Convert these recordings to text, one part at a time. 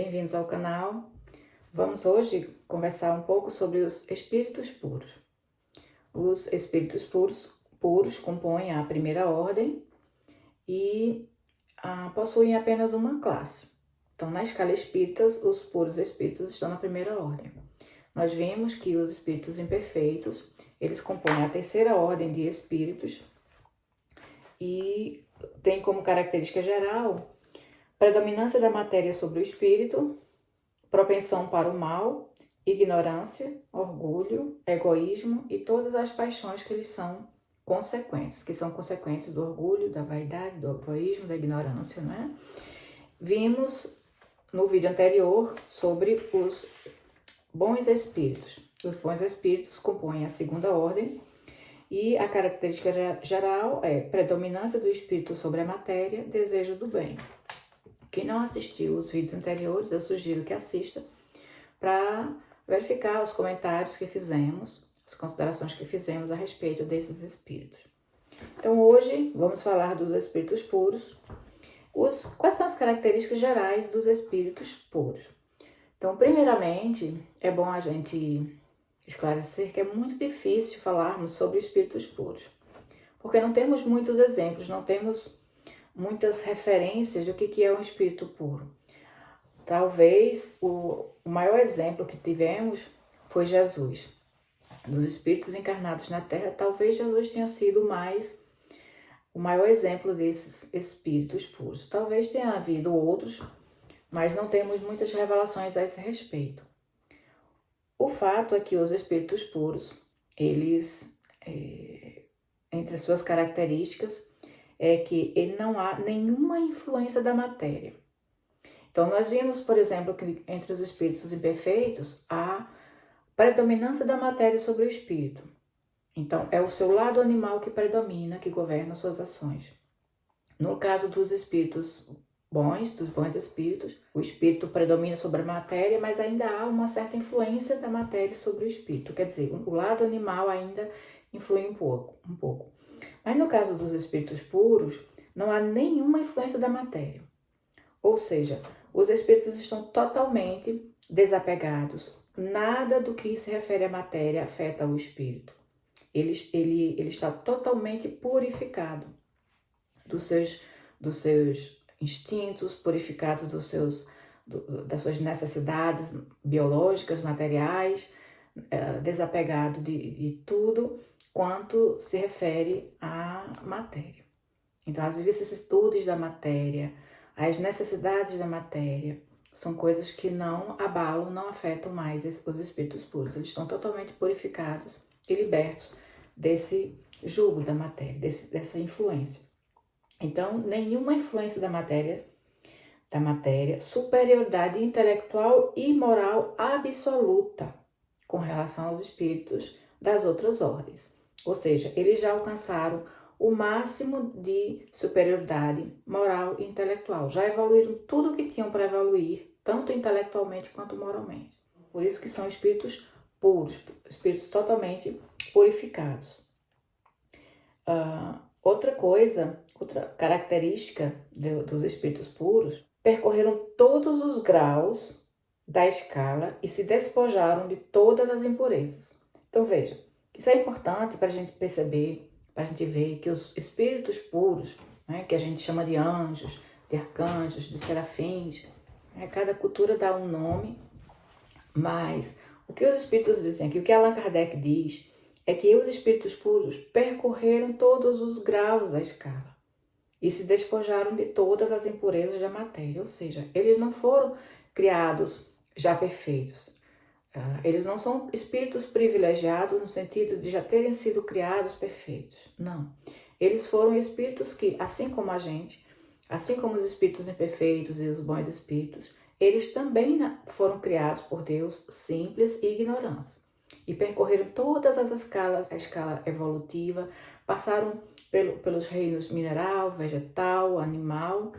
Bem-vindos ao canal. Vamos hoje conversar um pouco sobre os espíritos puros. Os espíritos puros compõem a primeira ordem e possuem apenas uma classe. Então, na escala espírita, os puros espíritos estão na primeira ordem. Nós vimos que os espíritos imperfeitos, eles compõem a terceira ordem de espíritos e tem como característica geral predominância da matéria sobre o espírito, propensão para o mal, ignorância, orgulho, egoísmo e todas as paixões que são consequentes do orgulho, da vaidade, do egoísmo, da ignorância, não é? Vimos no vídeo anterior sobre os bons espíritos. Os bons espíritos compõem a segunda ordem e a característica geral é predominância do espírito sobre a matéria, desejo do bem. Quem não assistiu os vídeos anteriores, eu sugiro que assista para verificar os comentários que fizemos, as considerações que fizemos a respeito desses espíritos. Então hoje vamos falar dos espíritos puros. Quais são as características gerais dos espíritos puros? Então, primeiramente, é bom a gente esclarecer que é muito difícil falarmos sobre espíritos puros, porque não temos muitos exemplos, não temos muitas referências do que é um espírito puro. Talvez o maior exemplo que tivemos foi Jesus. Dos espíritos encarnados na Terra, talvez Jesus tenha sido o maior exemplo desses espíritos puros. Talvez tenha havido outros, mas não temos muitas revelações a esse respeito. O fato é que os espíritos puros, eles, entre as suas características, é que ele não há nenhuma influência da matéria. Então, nós vimos, por exemplo, que entre os espíritos imperfeitos, há predominância da matéria sobre o espírito. Então, é o seu lado animal que predomina, que governa suas ações. No caso dos espíritos bons, dos bons espíritos, o espírito predomina sobre a matéria, mas ainda há uma certa influência da matéria sobre o espírito. Quer dizer, o lado animal ainda influi um pouco. Mas no caso dos espíritos puros, não há nenhuma influência da matéria. Ou seja, os espíritos estão totalmente desapegados. Nada do que se refere à matéria afeta o espírito. Ele está totalmente purificado dos seus instintos, purificado das suas necessidades biológicas, materiais, desapegado de tudo quanto se refere à matéria. Então, as vicissitudes da matéria, as necessidades da matéria, são coisas que não abalam, não afetam mais os espíritos puros. Eles estão totalmente purificados e libertos desse jugo da matéria, dessa influência. Então, nenhuma influência da matéria, superioridade intelectual e moral absoluta com relação aos espíritos das outras ordens. Ou seja, eles já alcançaram o máximo de superioridade moral e intelectual. Já evoluíram tudo o que tinham para evoluir, tanto intelectualmente quanto moralmente. Por isso que são espíritos puros, espíritos totalmente purificados. Outra característica dos espíritos puros, percorreram todos os graus da escala e se despojaram de todas as impurezas. Então veja, isso é importante para a gente perceber, para a gente ver que os espíritos puros, né, que a gente chama de anjos, de arcanjos, de serafins, cada cultura dá um nome, mas o que os espíritos dizem aqui, o que Allan Kardec diz, é que os espíritos puros percorreram todos os graus da escala e se despojaram de todas as impurezas da matéria, ou seja, eles não foram criados já perfeitos. Eles não são espíritos privilegiados no sentido de já terem sido criados perfeitos, não. Eles foram espíritos que, assim como a gente, assim como os espíritos imperfeitos e os bons espíritos, eles também foram criados por Deus simples e ignorantes. E percorreram todas as escalas, a escala evolutiva, passaram pelos reinos mineral, vegetal, animal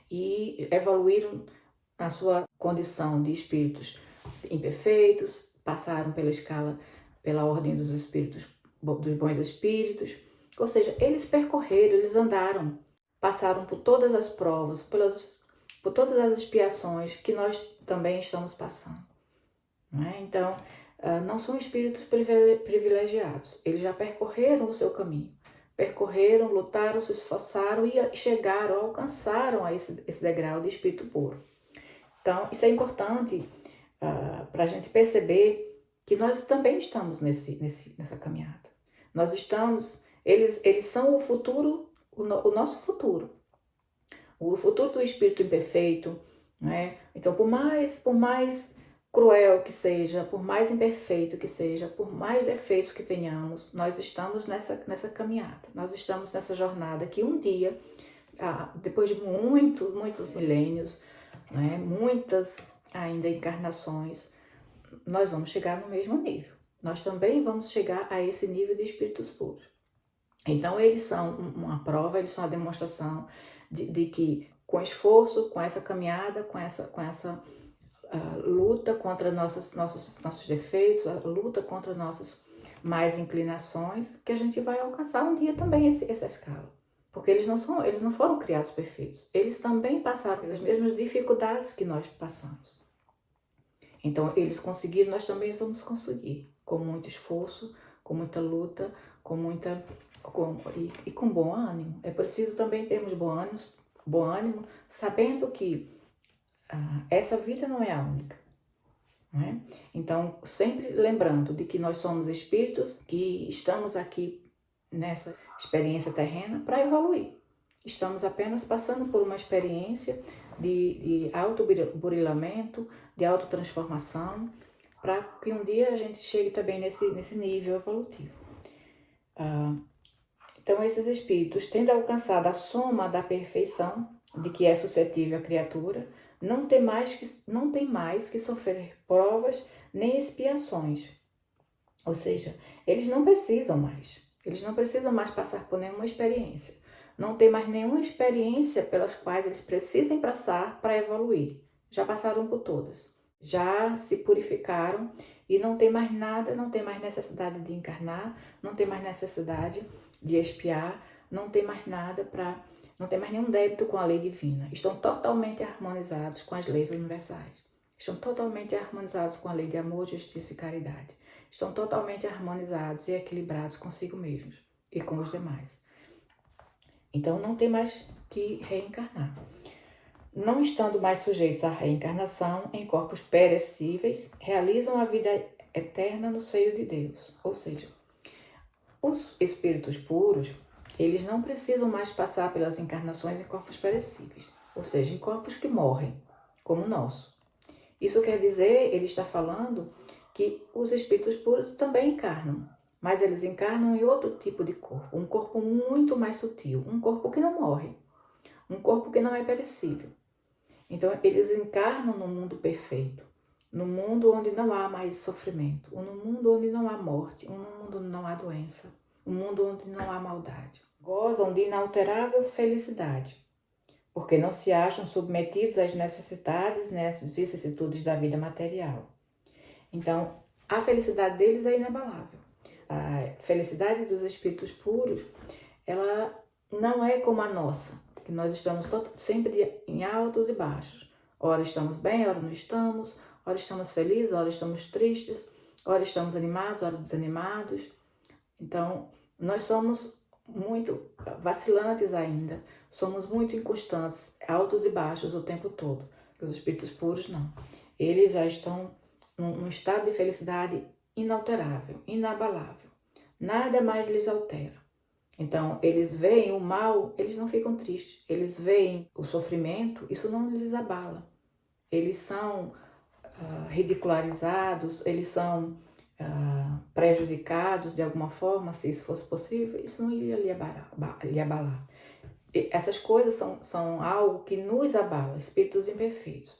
e evoluíram na sua condição de espíritos imperfeitos, passaram pela ordem dos espíritos, dos bons espíritos, ou seja, eles percorreram, eles andaram, passaram por todas as provas, por todas as expiações que nós também estamos passando. Não é? Então, não são espíritos privilegiados. Eles já percorreram o seu caminho. Percorreram, lutaram, se esforçaram e chegaram, alcançaram a esse degrau de espírito puro. Então, isso é importante para a gente perceber que nós também estamos nessa caminhada. Nós estamos, eles são o futuro, o nosso futuro. O futuro do espírito imperfeito, né? Então, por mais cruel que seja, por mais imperfeito que seja, por mais defeitos que tenhamos, nós estamos nessa caminhada, nós estamos nessa jornada que um dia, depois de muitos milênios, né, muitas ainda encarnações, nós vamos chegar no mesmo nível. Nós também vamos chegar a esse nível de espíritos puros. Então, eles são uma prova, eles são a demonstração de que, com esforço, com essa caminhada, com essa luta contra nossos defeitos, a luta contra nossas más inclinações, que a gente vai alcançar um dia também essa escala. Porque eles não foram criados perfeitos. Eles também passaram pelas mesmas dificuldades que nós passamos. Então, eles conseguiram, nós também vamos conseguir, com muito esforço, com muita luta, com bom ânimo. É preciso também termos bom ânimo, sabendo que essa vida não é a única. Não é? Então, sempre lembrando de que nós somos espíritos que estamos aqui nessa experiência terrena para evoluir. Estamos apenas passando por uma experiência de autoburilamento, de autotransformação, para que um dia a gente chegue também nesse nível evolutivo. Então, esses espíritos, tendo alcançado a soma da perfeição de que é suscetível a criatura, não tem mais que sofrer provas nem expiações. Ou seja, eles não precisam mais passar por nenhuma experiência. Não tem mais nenhuma experiência pelas quais eles precisem passar para evoluir. Já passaram por todas. Já se purificaram e não tem mais nada, não tem mais necessidade de encarnar, não tem mais necessidade de expiar, não tem mais nenhum débito com a lei divina. Estão totalmente harmonizados com as leis universais. Estão totalmente harmonizados com a lei de amor, justiça e caridade. Estão totalmente harmonizados e equilibrados consigo mesmos e com os demais. Então, não tem mais que reencarnar. Não estando mais sujeitos à reencarnação em corpos perecíveis, realizam a vida eterna no seio de Deus. Ou seja, os espíritos puros, eles não precisam mais passar pelas encarnações em corpos perecíveis, ou seja, em corpos que morrem, como o nosso. Isso quer dizer, ele está falando que os espíritos puros também encarnam, mas eles encarnam em outro tipo de corpo, um corpo muito mais sutil, um corpo que não morre, um corpo que não é perecível. Então, eles encarnam no mundo perfeito, no mundo onde não há mais sofrimento, no mundo onde não há morte, no mundo onde não há doença, no mundo onde não há maldade. Gozam de inalterável felicidade, porque não se acham submetidos às necessidades, às vicissitudes da vida material. Então, a felicidade deles é inabalável. A felicidade dos espíritos puros, ela não é como a nossa, que nós estamos sempre em altos e baixos. Ora estamos bem, ora não estamos, ora estamos felizes, ora estamos tristes, ora estamos animados, ora desanimados. Então, nós somos muito vacilantes ainda, somos muito inconstantes, altos e baixos o tempo todo. Os espíritos puros não. Eles já estão num estado de felicidade inalterável, inabalável. Nada mais lhes altera. Então, eles veem o mal, eles não ficam tristes. Eles veem o sofrimento, isso não lhes abala. Eles são ridicularizados, eles são prejudicados de alguma forma, se isso fosse possível, isso não iria lhe abalar. E essas coisas são algo que nos abala, espíritos imperfeitos,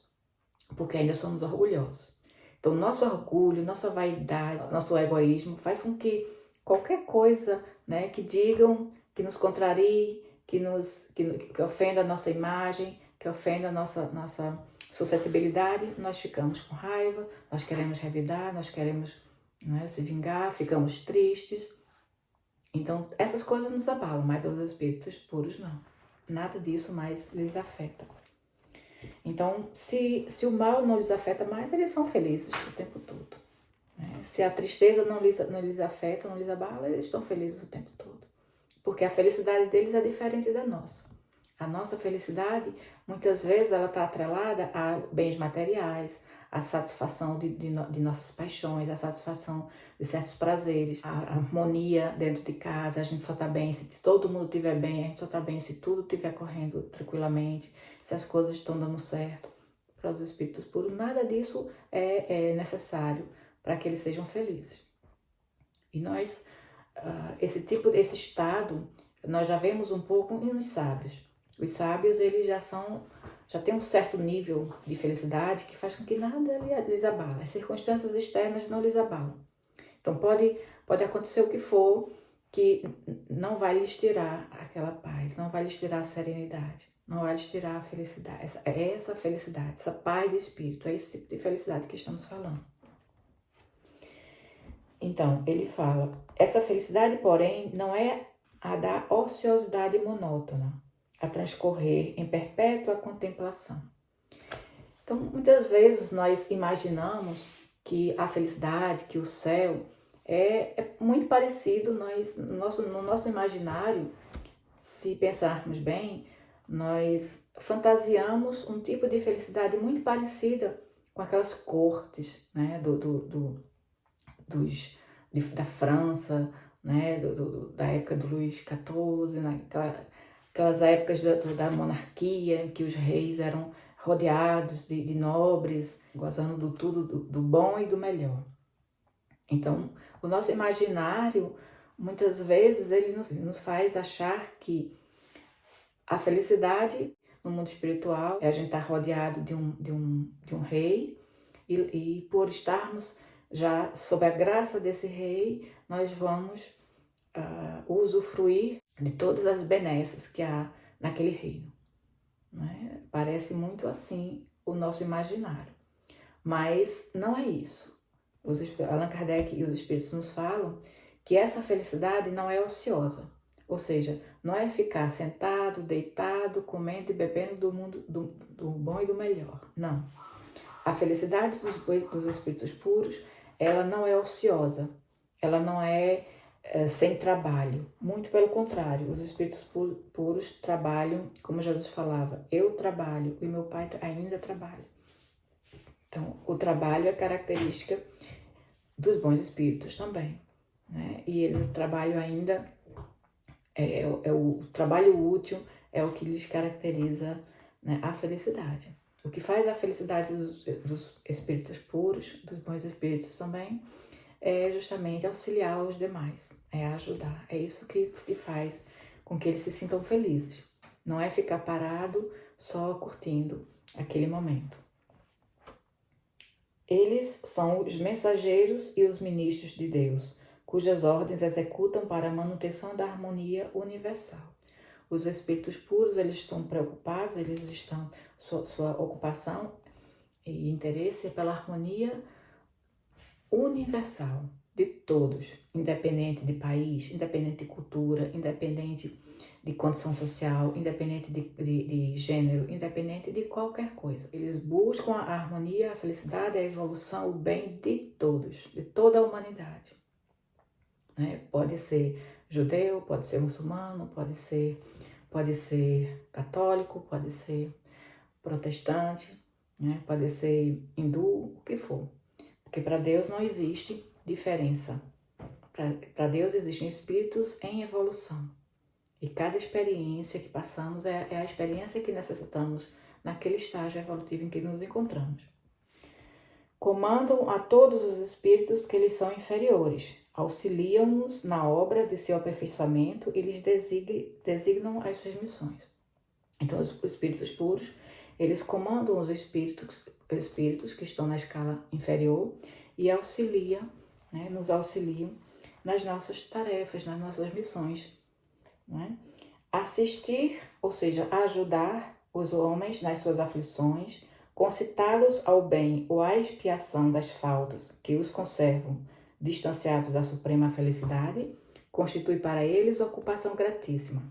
porque ainda somos orgulhosos. Então, nosso orgulho, nossa vaidade, nosso egoísmo faz com que qualquer coisa, né, que digam, que nos contrarie, que ofenda a nossa imagem, que ofenda a nossa suscetibilidade, nós ficamos com raiva, nós queremos revidar, nós queremos, né, se vingar, ficamos tristes. Então, essas coisas nos abalam, mas os espíritos puros não. Nada disso mais lhes afeta. Então, se o mal não lhes afeta mais, eles são felizes o tempo todo, né? Se a tristeza não lhes afeta, não lhes abala, eles estão felizes o tempo todo. Porque a felicidade deles é diferente da nossa. A nossa felicidade, muitas vezes, ela está atrelada a bens materiais, a satisfação de nossas paixões, a satisfação de certos prazeres, a harmonia dentro de casa. A gente só está bem se todo mundo estiver bem, a gente só está bem se tudo estiver correndo tranquilamente, se as coisas estão dando certo. Para os espíritos puros, nada disso é necessário para que eles sejam felizes. E nós, esse estado, nós já vemos um pouco nos sábios. Os sábios, eles já têm um certo nível de felicidade que faz com que nada lhes abala. As circunstâncias externas não lhes abalam. Então pode acontecer o que for, que não vai lhes tirar aquela paz, não vai lhes tirar a serenidade, não vai lhes tirar a felicidade. Essa felicidade, essa paz de espírito, é esse tipo de felicidade que estamos falando. Então, ele fala, essa felicidade, porém, não é a da ociosidade monótona, a transcorrer em perpétua contemplação. Então, muitas vezes nós imaginamos que a felicidade, que o céu, é muito parecido, no nosso imaginário, se pensarmos bem, nós fantasiamos um tipo de felicidade muito parecida com aquelas cortes, né, da França, né, da época do Luís XIV, né, aquelas épocas da monarquia, que os reis eram rodeados de nobres, gozando do bom e do melhor. Então, o nosso imaginário, muitas vezes, ele nos faz achar que a felicidade no mundo espiritual é a gente estar rodeado de um rei e por estarmos já sob a graça desse rei, nós vamos usufruir de todas as benesses que há naquele reino. Né? Parece muito assim o nosso imaginário, mas não é isso. Allan Kardec e os espíritos nos falam que essa felicidade não é ociosa, ou seja, não é ficar sentado, deitado, comendo e bebendo do bom e do melhor, não. A felicidade dos espíritos puros, ela não é ociosa, ela não é sem trabalho. Muito pelo contrário, os espíritos puros trabalham, como Jesus falava, eu trabalho e meu Pai ainda trabalha. Então, o trabalho é característica dos bons espíritos também, né? E eles trabalham ainda, o trabalho útil é o que lhes caracteriza, né, a felicidade. O que faz a felicidade dos espíritos puros, dos bons espíritos também, é justamente auxiliar os demais, é ajudar. É isso que faz com que eles se sintam felizes. Não é ficar parado só curtindo aquele momento. Eles são os mensageiros e os ministros de Deus, cujas ordens executam para a manutenção da harmonia universal. Os espíritos puros, eles estão preocupados, sua ocupação e interesse é pela harmonia universal de todos, independente de país, independente de cultura, independente de condição social, independente de gênero, independente de qualquer coisa. Eles buscam a harmonia, a felicidade, a evolução, o bem de todos, de toda a humanidade. Né? Pode ser judeu, pode ser muçulmano, pode ser católico, pode ser protestante, né? Pode ser hindu, o que for. Porque para Deus não existe diferença. Para Deus existem espíritos em evolução. E cada experiência que passamos é a experiência que necessitamos naquele estágio evolutivo em que nos encontramos. Comandam a todos os espíritos que lhes são inferiores, auxiliam-nos na obra de seu aperfeiçoamento e lhes designam as suas missões. Então, os espíritos puros, eles comandam os espíritos que estão na escala inferior e nos auxiliam nas nossas tarefas, nas nossas missões. Né? Assistir, ou seja, ajudar os homens nas suas aflições, concitá-los ao bem ou à expiação das faltas que os conservam distanciados da suprema felicidade, constitui para eles ocupação gratíssima.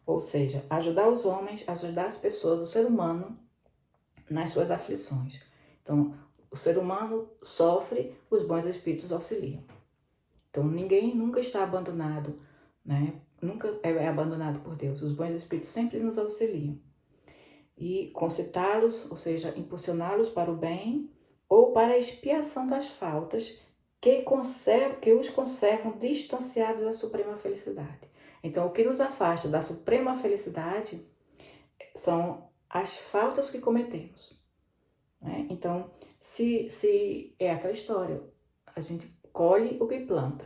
Ou seja, ajudar os homens, ajudar as pessoas, o ser humano, nas suas aflições. Então, o ser humano sofre, os bons espíritos auxiliam. Então, ninguém nunca está abandonado, né? Nunca é abandonado por Deus. Os bons espíritos sempre nos auxiliam. E concitá-los, ou seja, impulsioná-los para o bem ou para a expiação das faltas que os conservam distanciados da suprema felicidade. Então, o que nos afasta da suprema felicidade são as faltas que cometemos, né? Então, se é aquela história, a gente colhe o que planta.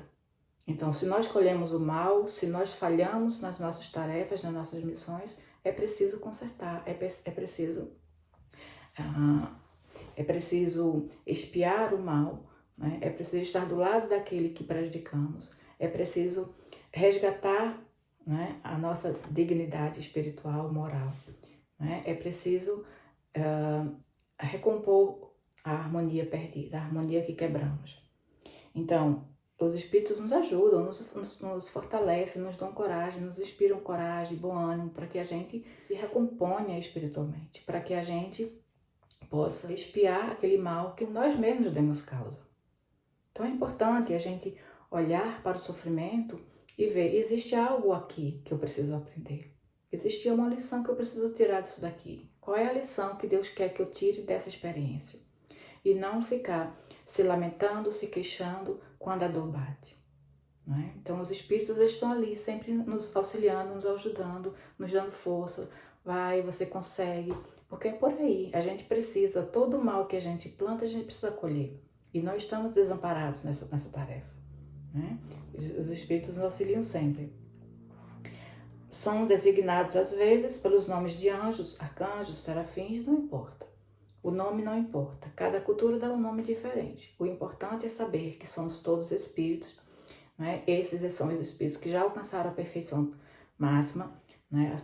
Então, se nós colhemos o mal, se nós falhamos nas nossas tarefas, nas nossas missões, é preciso consertar, é preciso expiar o mal, né? É preciso estar do lado daquele que prejudicamos, é preciso resgatar, né, a nossa dignidade espiritual, moral, né? É preciso recompor a harmonia perdida, a harmonia que quebramos. Então, os espíritos nos ajudam, nos fortalecem, nos dão coragem, nos inspiram coragem, bom ânimo, para que a gente se recomponha espiritualmente, para que a gente possa expiar aquele mal que nós mesmos demos causa. Então é importante a gente olhar para o sofrimento e ver, existe algo aqui que eu preciso aprender. Existe uma lição que eu preciso tirar disso daqui. Qual é a lição que Deus quer que eu tire dessa experiência? E não ficar se lamentando, se queixando quando a dor bate. Não é? Então os espíritos estão ali sempre nos auxiliando, nos ajudando, nos dando força. Vai, você consegue. Porque é por aí, a gente precisa, todo o mal que a gente planta, a gente precisa colher. E nós estamos desamparados nessa tarefa, né? Os espíritos nos auxiliam sempre. São designados às vezes pelos nomes de anjos, arcanjos, serafins, não importa. O nome não importa, cada cultura dá um nome diferente. O importante é saber que somos todos espíritos, né? Esses são os espíritos que já alcançaram a perfeição máxima, né?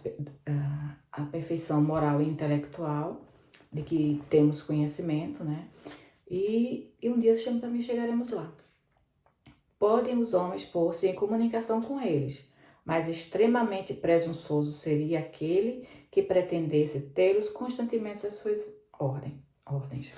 A perfeição moral e intelectual, de que temos conhecimento, né? E um dia também chegaremos lá. Podem os homens pôr-se em comunicação com eles, mas extremamente presunçoso seria aquele que pretendesse tê-los constantemente às suas ordens.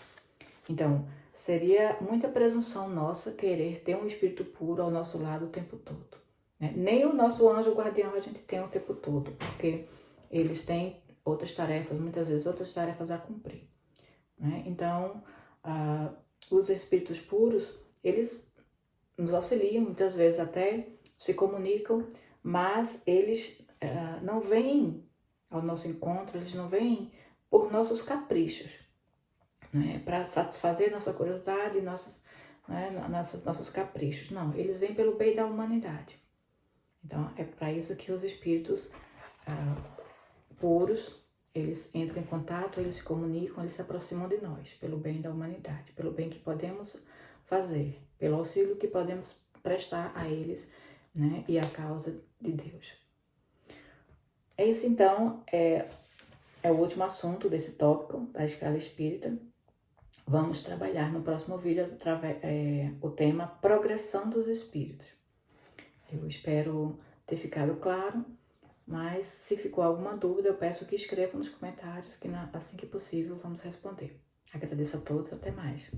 Então, seria muita presunção nossa querer ter um espírito puro ao nosso lado o tempo todo, né? Nem o nosso anjo guardião a gente tem o tempo todo, porque eles têm outras tarefas, muitas vezes outras tarefas a cumprir, né? Então, os espíritos puros, eles nos auxiliam, muitas vezes até se comunicam, mas eles não vêm ao nosso encontro, eles não vêm por nossos caprichos, né? Para satisfazer nossa curiosidade, nossos caprichos. Não, eles vêm pelo bem da humanidade. Então, é para isso que os espíritos puros, eles entram em contato, eles se comunicam, eles se aproximam de nós, pelo bem da humanidade, pelo bem que podemos fazer, pelo auxílio que podemos prestar a eles, né, e a causa de Deus. Esse, então, é o último assunto desse tópico da escala espírita. Vamos trabalhar no próximo vídeo o tema progressão dos espíritos. Eu espero ter ficado claro. Mas se ficou alguma dúvida, eu peço que escreva nos comentários, que assim que possível vamos responder. Agradeço a todos, até mais.